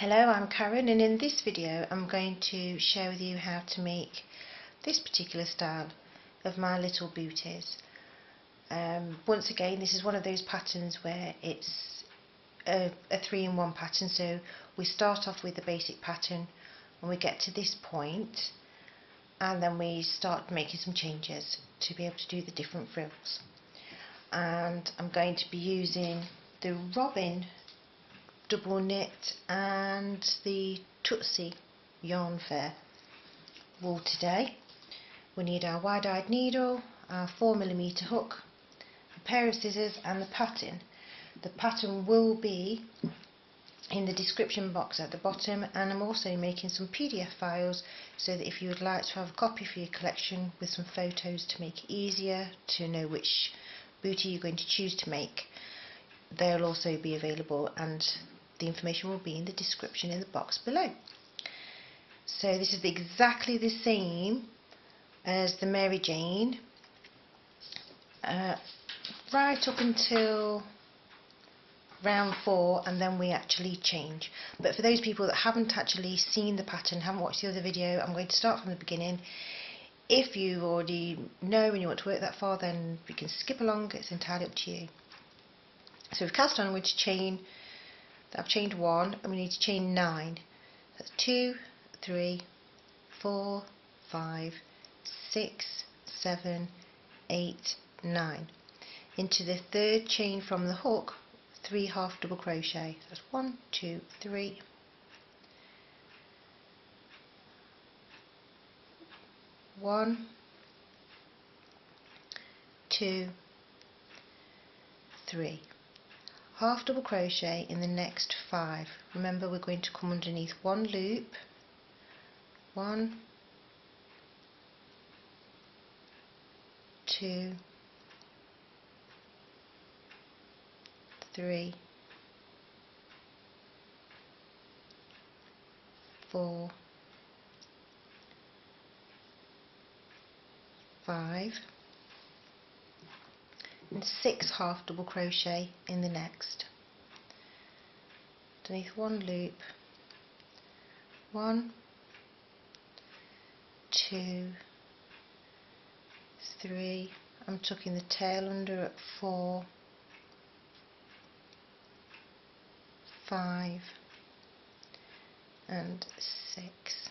Hello, I'm Karen, and in this video I'm going to share with you how to make this particular style of my little booties. Once again, this is one of those patterns where it's a 3-in-1 pattern, so we start off with the basic pattern when we get to this point, and then we start making some changes to be able to do the different frills. And I'm going to be using the Robin double knit and the Tootsie yarn fair wool today. We need our wide-eyed needle, our 4mm hook, a pair of scissors and the pattern. The pattern will be in the description box at the bottom, and I'm also making some PDF files so that if you would like to have a copy for your collection with some photos to make it easier to know which bootie you're going to choose to make, they'll also be available, and the information will be in the description in the box below. So this is exactly the same as the Mary Jane, right up until round 4, and then we actually change. But for those people that haven't actually seen the pattern, haven't watched the other video, I'm going to start from the beginning. If you already know and you want to work that far, then we can skip along, it's entirely up to you. So we've cast on, I'm going to chain. I've chained 1 and we need to chain 9. That's 2, 3, 4, 5, 6, 7, 8, 9. Into the third chain from the hook, 3 half double crochet. That's 1, 2, 3. 1, 2, 3. Half double crochet in the next 5. Remember, we're going to come underneath one loop, 1, 2, 3, 4, 5, and 6 half double crochet in the next. Underneath one loop, 1, 2, 3, I'm tucking the tail under at 4, 5 and 6.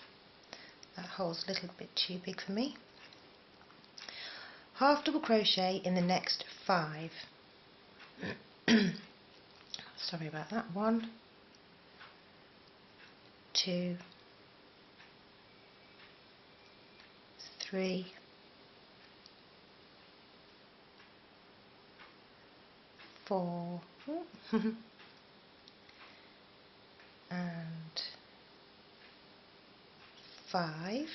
That hole's a little bit too big for me. Half double crochet in the next 5. Sorry about that. 1, 2, 3, 4 and 5.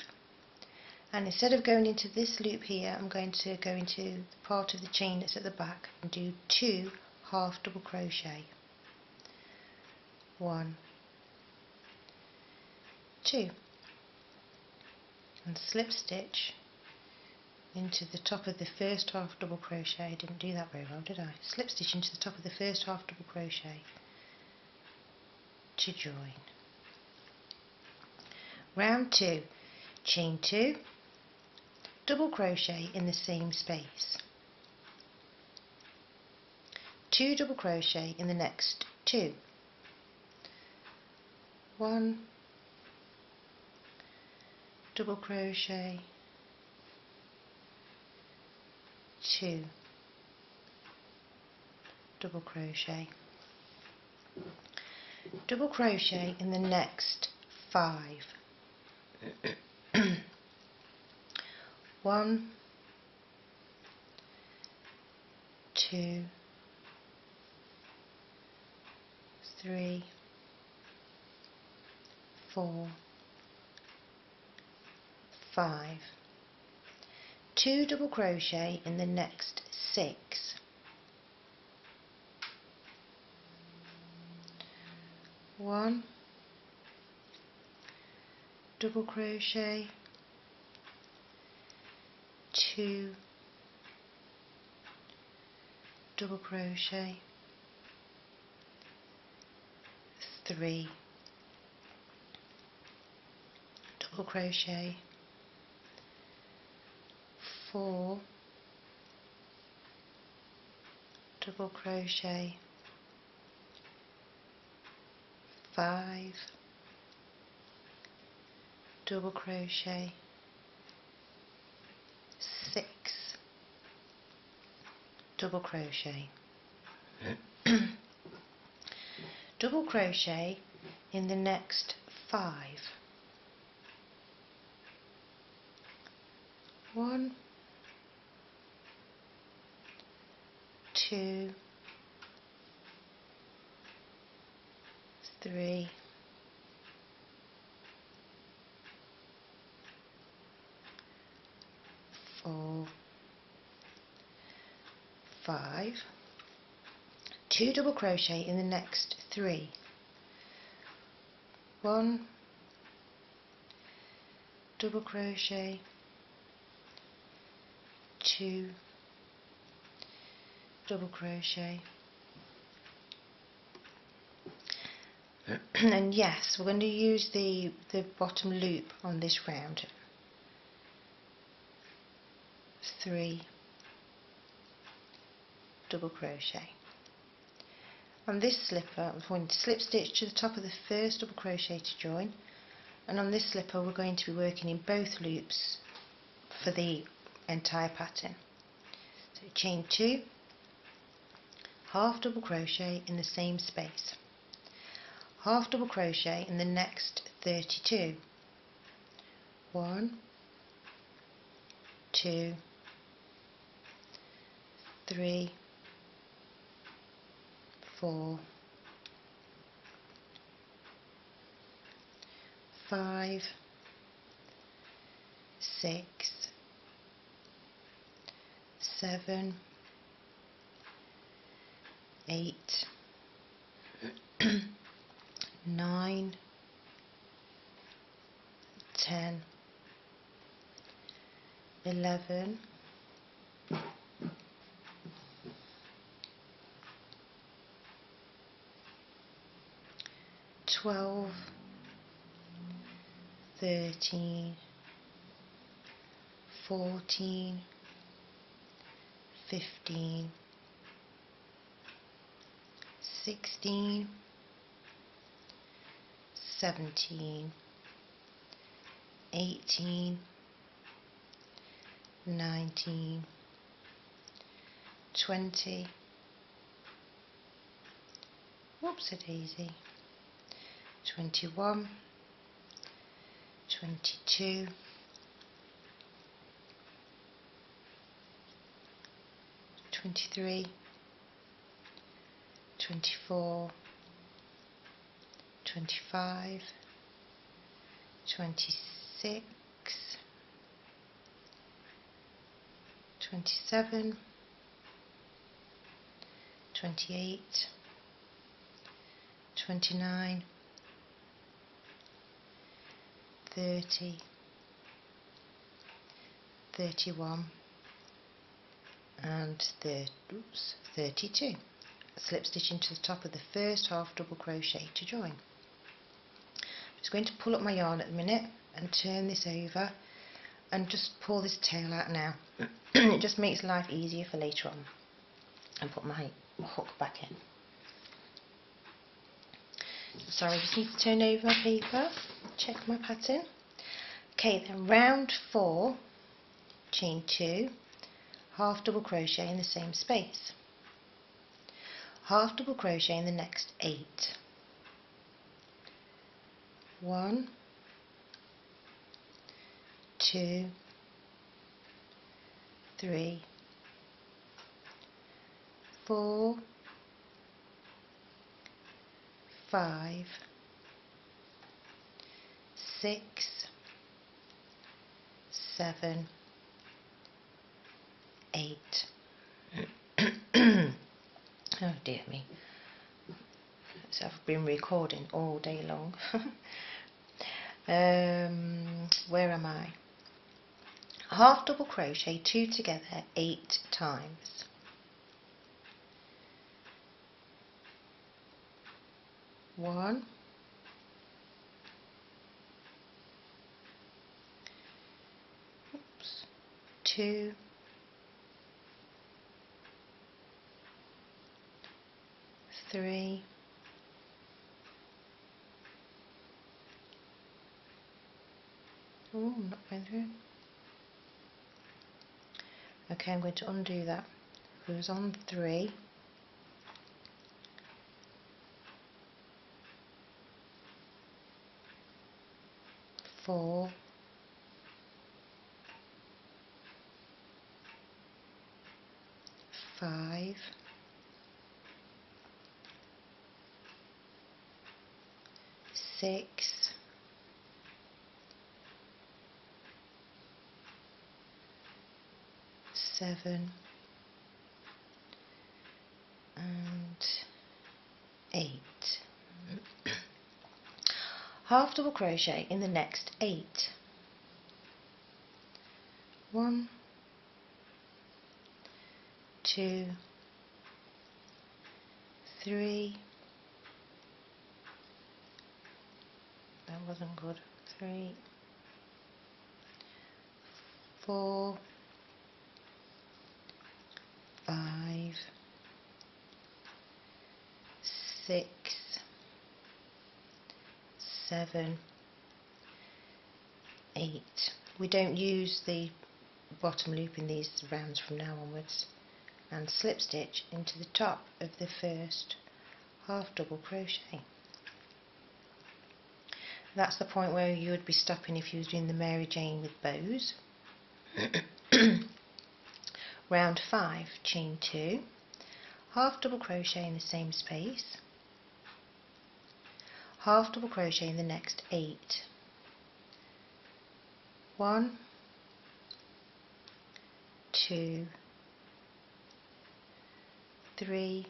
And instead of going into this loop here, I'm going to go into the part of the chain that's at the back and do 2 half double crochet. 1, 2, and slip stitch into the top of the first half double crochet. I didn't do that very well, did I? Slip stitch into the top of the first half double crochet to join. Round 2, chain 2, double crochet in the same space, 2 double crochet in the next 2, 1 double crochet, 2 double crochet, double crochet in the next 5, 1, 2, 3, 4, 5, 2 double crochet in the next 6, 1 double crochet, 2 double crochet, 3, double crochet, 4 double crochet, 5 double crochet, 6 double crochet. Double crochet in the next 5. 1, 2, 3, 4, 5, 2 double crochet in the next 3. 1 double crochet, 2 double crochet. And yes, we're going to use the bottom loop on this round. 3 double crochet. On this slipper I'm going to slip stitch to the top of the first double crochet to join, and on this slipper we're going to be working in both loops for the entire pattern. So chain 2, half double crochet in the same space, half double crochet in the next 32. 1, 2, 3, 4, 5, 6, 7, 8, 9, 10, 11, 12, 13, 14, 15, 16, 17, 18, 19, 20, whoops-a-daisy, 21, 22, 23, 24, 25, 26, 27, 28, 29, 30, 31 and 32. Slip stitch into the top of the first half double crochet to join. I'm just going to pull up my yarn at the minute and turn this over and just pull this tail out now. It just makes life easier for later on. And put my hook back in. Sorry, I just need to turn over my paper, check my pattern. Okay, then round 4, chain 2, half double crochet in the same space, half double crochet in the next 8. 1, 2, 3, 4, 5, 6, 7, 8. Oh dear me. So I've been recording all day long. Where am I? Half double crochet 2 together 8 times. 1, 2, 3, 4, not going through. Okay, I'm going to undo that. It was on 3, 4, 5, 6, 7 and 8. Half double crochet in the next 8. 1, 2, 3, that wasn't good, 3, 4, 5, 6, 7, 8. We don't use the bottom loop in these rounds from now onwards, and slip stitch into the top of the first half double crochet. That's the point where you would be stopping if you were doing the Mary Jane with bows. Round 5, chain 2, half double crochet in the same space, half double crochet in the next 8. 1, 2, 3,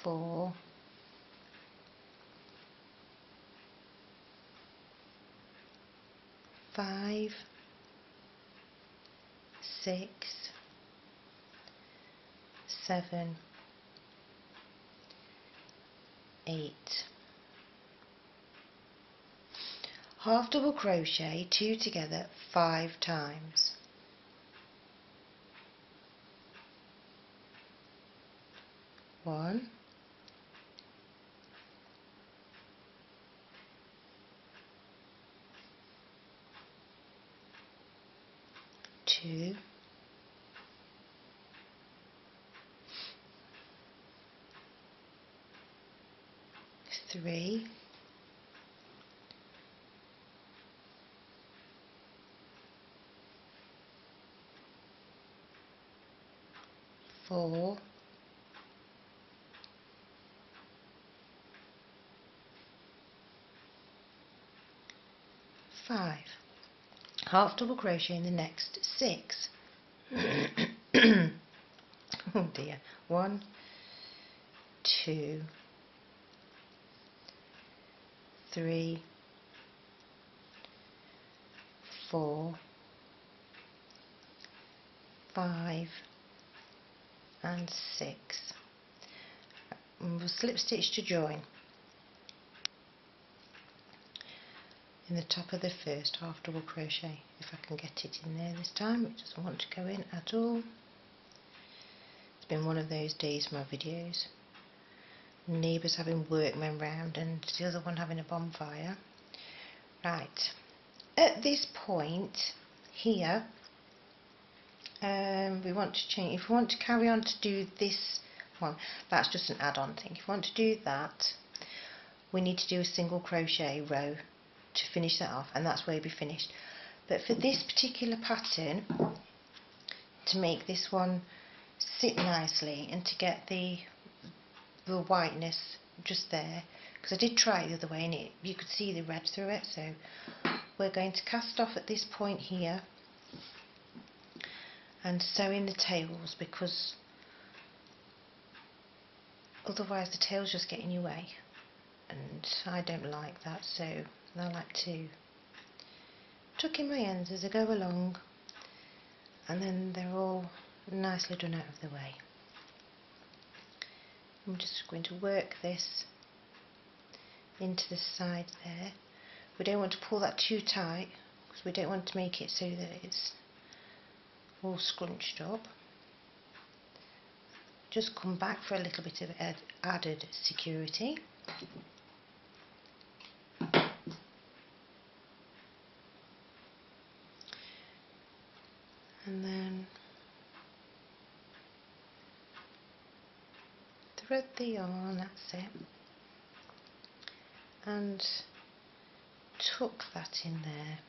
4, 5, 6, 7, 8. Half double crochet 2 together 5 times. 1, 2, 3, 4, 5. Half double crochet in the next 6. Oh dear. 1, 2, 3, 4, 5 and 6. And we'll slip stitch to join in the top of the first half double crochet, if I can get it in there this time. It doesn't want to go in at all. It's been one of those days for my videos. Neighbours having workmen round and the other one having a bonfire. Right, at this point here, we want to change. If we want to carry on to do this one, that's just an add-on thing. If we want to do that, we need to do a single crochet row to finish that off, and that's where we'll be finished. But for this particular pattern, to make this one sit nicely and to get the whiteness just there, because I did try it the other way and you could see the red through it, so we're going to cast off at this point here and sew in the tails, because otherwise the tails just get in your way, and I don't like that. So I like to tuck in my ends as I go along, and then they're all nicely done out of the way. I'm just going to work this into the side there. We don't want to pull that too tight, because we don't want to make it so that it's all scrunched up. Just come back for a little bit of added security. And then thread the yarn, that's it, and tuck that in there.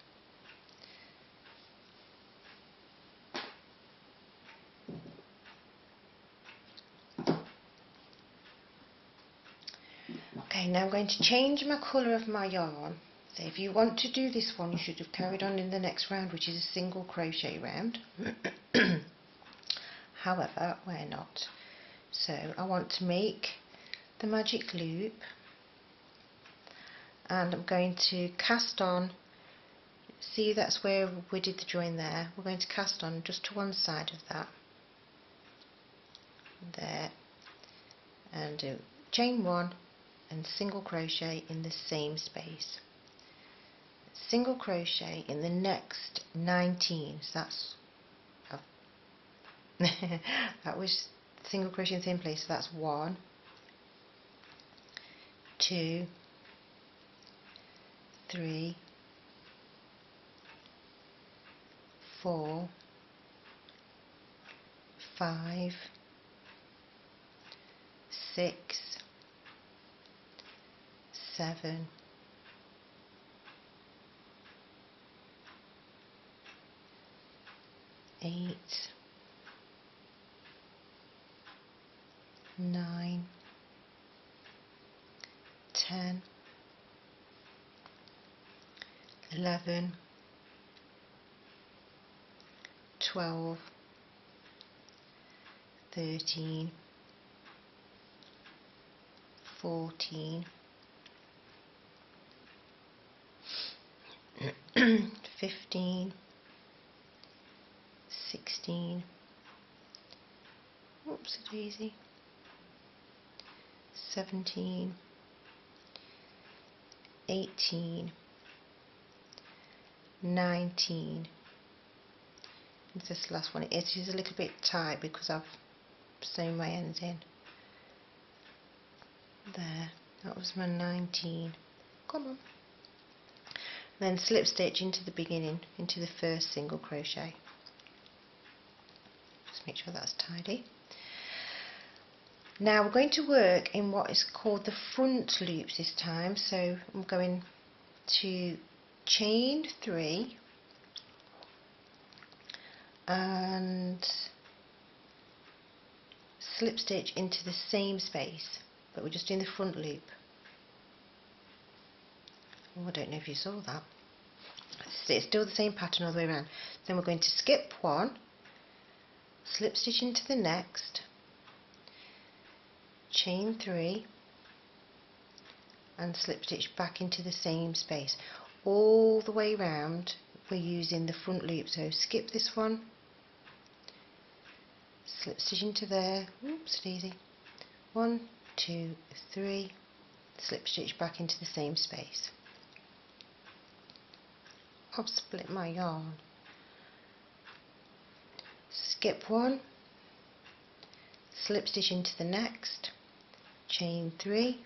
Okay, now I'm going to change my colour of my yarn. So if you want to do this one, you should have carried on in the next round, which is a single crochet round. However, we're not. So I want to make the magic loop, and I'm going to cast on. See, that's where we did the join there. We're going to cast on just to one side of that. There. And do chain 1 and single crochet in the same space. Single crochet in the next 19. So that's that was single crochet in the same place. So that's 1, 2, 3, 4, 5, 6, 7, 8, 9, 10, 11, 12, 13, 14, 15, 16, whoopsie-daisy, 17, 18, 19. This last one, it is a little bit tight because I've sewn my ends in. There, that was my 19. Come on. Then slip stitch into the beginning, into the first single crochet. Just make sure that's tidy. Now we're going to work in what is called the front loops this time. So I'm going to chain 3 and slip stitch into the same space, but we're just doing the front loop. Oh, I don't know if you saw that. It's still the same pattern all the way around. Then we're going to skip 1, slip stitch into the next, chain 3 and slip stitch back into the same space. All the way round we're using the front loop, so skip this one, slip stitch into there, oops, easy, 1, 2, 3, slip stitch back into the same space. I've split my yarn. Skip 1, slip stitch into the next, chain 3,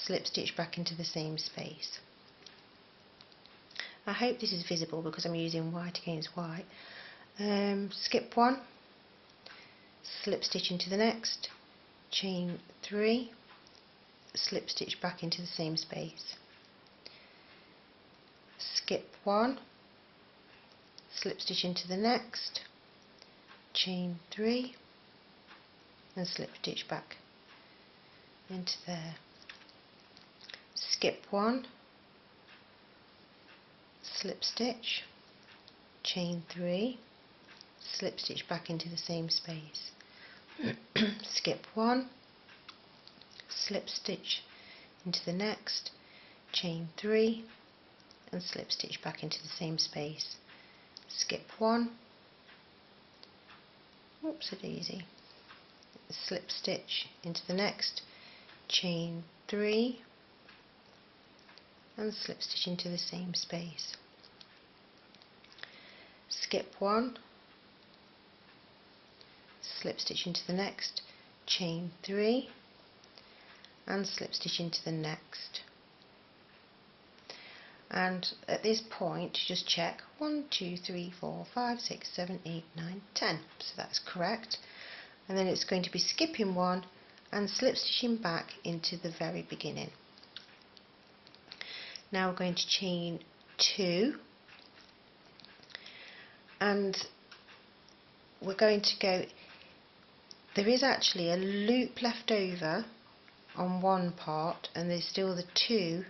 slip stitch back into the same space. I hope this is visible because I'm using white against white. Skip 1, slip stitch into the next, chain 3, slip stitch back into the same space. Skip 1, slip stitch into the next, chain 3 and slip stitch back into there. Skip 1, slip stitch, chain 3, slip stitch back into the same space. Skip 1, slip stitch into the next, chain 3 and slip stitch back into the same space. Skip 1, whoopsie-daisy, slip stitch into the next, chain 3 and slip stitch into the same space. skip one, slip stitch into the next, chain 3 and slip stitch into the next. And at this point just check 1, 2, 3, 4, 5, 6, 7, 8, 9, 10. So that's correct. And then it's going to be skipping one and slip stitching back into the very beginning. Now we're going to chain 2 and we're going to go, there is actually a loop left over on one part and there's still the 2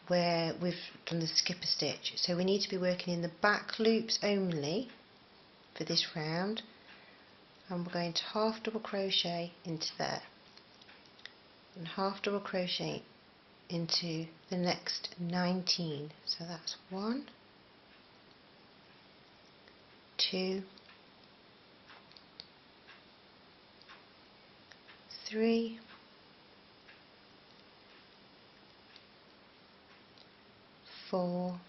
where we've done the skipper stitch, so we need to be working in the back loops only for this round, and we're going to half double crochet into there and half double crochet into the next 19. So that's 1, 2, 3, 4,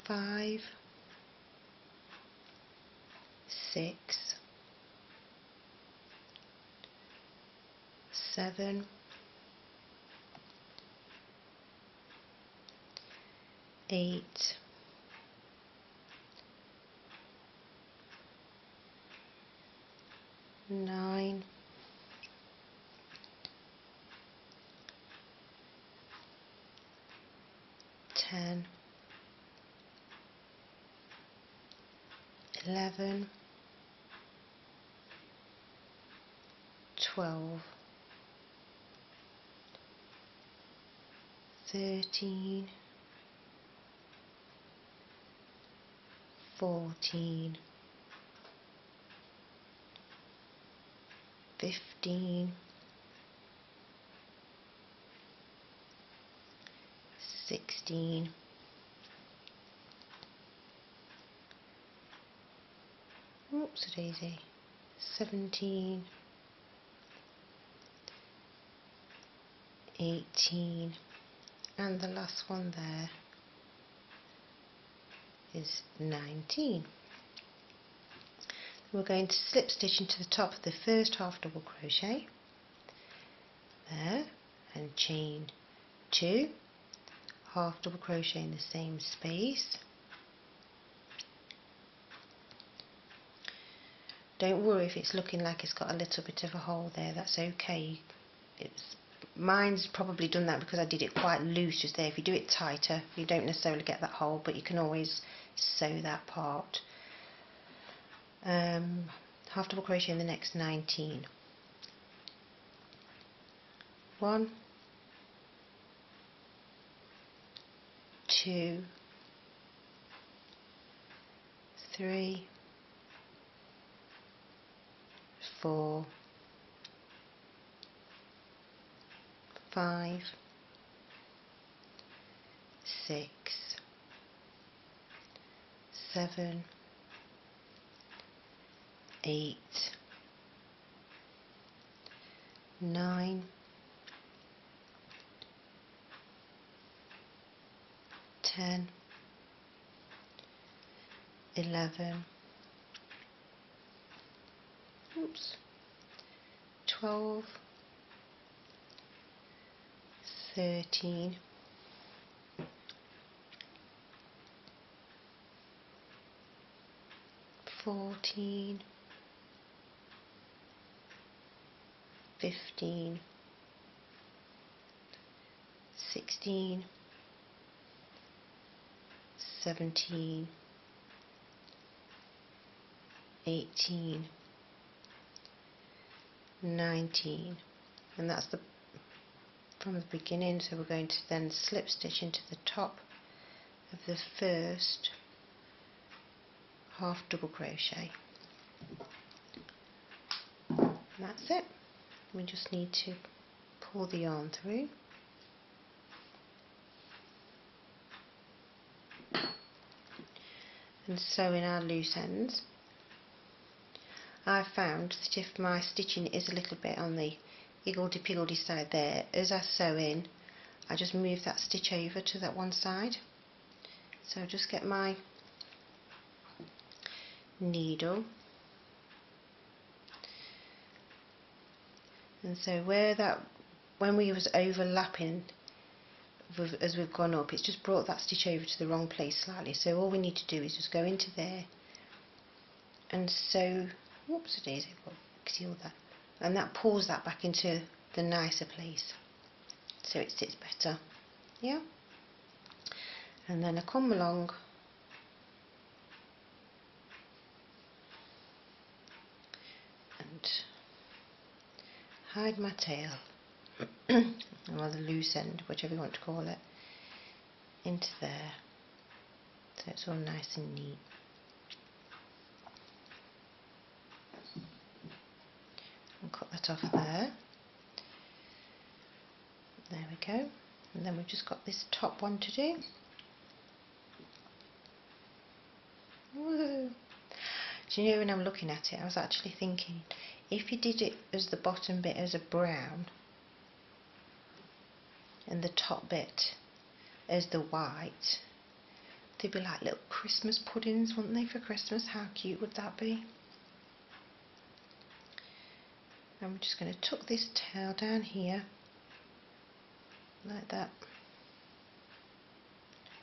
5, 6, 7, 8, 9, 10, 11, 12, 13, 14, 15, 16, 17, 18, and the last one there is 19. We're going to slip stitch into the top of the first half double crochet there and chain 2, half double crochet in the same space. Don't worry if it's looking like it's got a little bit of a hole there, that's okay. Mine's probably done that because I did it quite loose just there. If you do it tighter you don't necessarily get that hole, but you can always sew that part. Half double crochet in the next 19. 1, 2, 3, 4, 5, 6, 7, 8, 9, 10, 11, 12, 13, 14, 15, 16, 17, 18, 19, and that's from the beginning. So we're going to then slip stitch into the top of the first half double crochet, and that's it. We just need to pull the yarn through and sew in our loose ends. I found that if my stitching is a little bit on the higgledy-piggledy side there, as I sew in I just move that stitch over to that one side. So just get my needle, and so when we was overlapping as we've gone up, it's just brought that stitch over to the wrong place slightly. So all we need to do is just go into there and sew, whoops a daisy, see all that, and that pulls that back into the nicer place so it sits better. Yeah, and then I come along and hide my tail or the loose end, whichever you want to call it, into there so it's all nice and neat. And cut that off there. There we go. And then we've just got this top one to do. Woo. Do you know, when I'm looking at it, I was actually thinking, if you did it as the bottom bit as a brown and the top bit as the white, they'd be like little Christmas puddings, wouldn't they, for Christmas? How cute would that be? And we're just going to tuck this tail down here like that.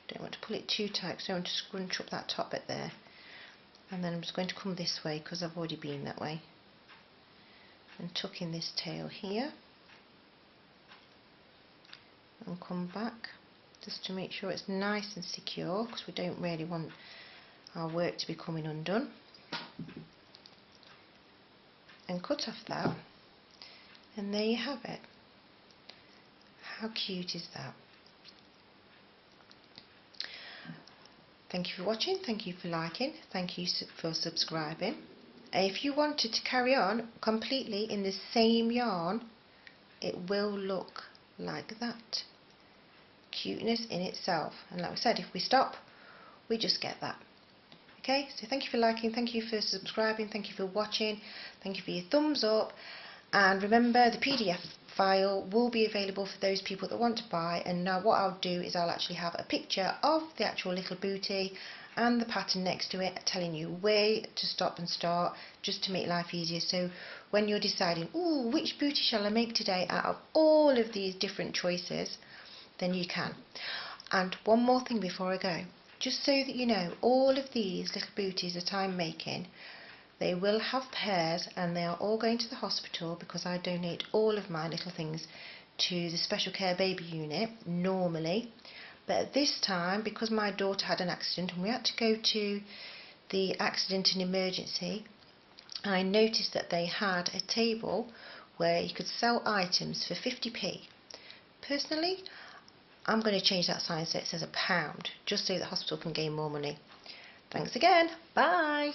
Don't want to pull it too tight because I want to scrunch up that top bit there. And then I'm just going to come this way because I've already been that way, and tuck in this tail here and come back just to make sure it's nice and secure, because we don't really want our work to be coming undone. And cut off that, and there you have it. How cute is that? Thank you for watching, thank you for liking, thank you for subscribing. If you wanted to carry on completely in the same yarn, it will look like that. Cuteness in itself. And like I said, if we stop, we just get that. Okay, so thank you for liking, thank you for subscribing, thank you for watching, thank you for your thumbs up, and remember, the PDF file will be available for those people that want to buy. And now what I'll do is I'll actually have a picture of the actual little bootie and the pattern next to it, telling you where to stop and start, just to make life easier. So when you're deciding, ooh, which bootie shall I make today out of all of these different choices, then you can. And one more thing before I go, just so that you know, all of these little booties that I'm making, they will have pairs, and they are all going to the hospital because I donate all of my little things to the special care baby unit normally. But at this time, because my daughter had an accident and we had to go to the accident and emergency, I noticed that they had a table where you could sell items for 50p. Personally, I'm going to change that sign so it says £1, just so the hospital can gain more money. Thanks again. Bye.